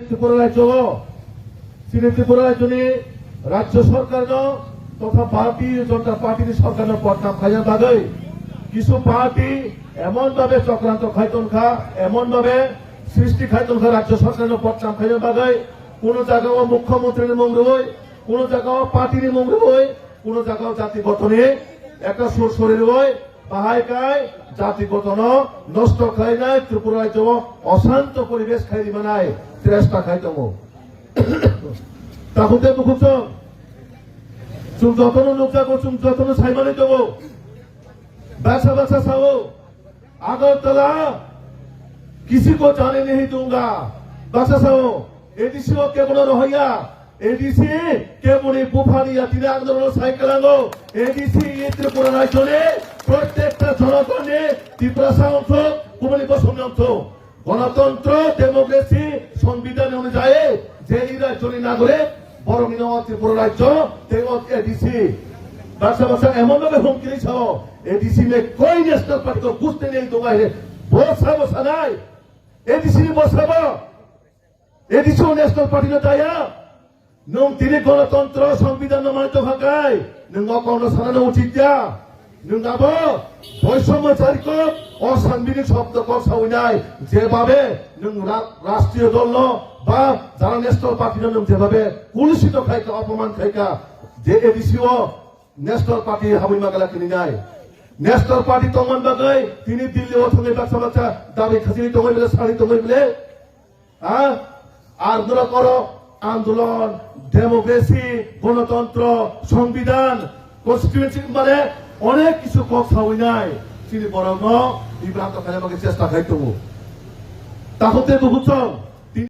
ত্রিপুরা রাজ্য ত্রিপুরা রাজ্যনি রাজ্য সরকার তথা ভারতীয় জনতা পার্টির সরকার পটনাম খাইয়া বাদে কিছু পার্টি এমন ভাবে চক্রান্ত খাইতন খা এমন ভাবে সৃষ্টি খাইতন খা রাজ্য সরকার পটনাম খাইয়া বাদে কোন জায়গাও মুখ্যমন্ত্রীর মঙ্গল হই কোন জায়গাও পার্টির মঙ্গল হই কোন জায়গাও জাতি গঠনে একটা সুর শরীর হই বাহাইকায় জাতি গঠন নষ্ট খাই নাই ত্রিপুরা রাজ্য অশান্ত পরিবেশ খাই দিবে নাই চেষ্টা খাইতম তাহলে বুঝছ চুম যতন লোক যাবো চুম যতন সাইমানে দেবো बैसा बैसा साओ আগরতলা किसी को जाने नहीं दूंगा बैसा साओ एडीसी को केवल रहिया एडीसी केवल बुफानिया तीन आंदोलन साइकेल आंगो एडीसी त्रिपुरा राज्य प्रत्येकটা জনগণে ত্রিপুরা অংশ কুমারী বসন অংশ গণতন্ত্র ডেমোক্রেসি সংবিধান অনুযায়ী যে রাজ্যের নাগরিক বড় মিনওয়াত ত্রিপুরা রাজ্য তেমত एडीसी बैसा बैसा एमन भावे हुमकी दिछो एडीसी में कोई नेशनल पार्टी को बुझते नहीं दूंगा बसा बसा नहीं एडीसी बसाबो एडीसी नेशनल पार्टी दाया नों तीन गणतंत्र संविधान मानित थाकाय नों अकाउंट सानानो उचित जा नों आबो বৈষম্যচারীক অসাংবিধানিক শব্দ কষাউনাই যেভাবে নों রাষ্ট্রীয় দল বা যারা ন্যাশনাল পার্টি নों যেভাবে কুলুষিত খাইকা অপমান খাইকা যে এডিসিও ন্যাশনাল পার্টি হাবিমা গলা কিনি নাই ন্যাশনাল পার্টি তমান বাগাই তিনি দিল্লি অথমে বাচ্চা বাচ্চা দাবি খাসিনি তমই বলে সারি তমই বলে আর দূর করো আন্দোলন ডেমোক্রেসি গণতন্ত্র সংবিধান কনস্টিটিউশন মানে অনেক কিছু কথা হই নাই তিনি বরং বিভ্রান্ত খেলে আমাকে চেষ্টা খাইতো তাহলে বুঝছ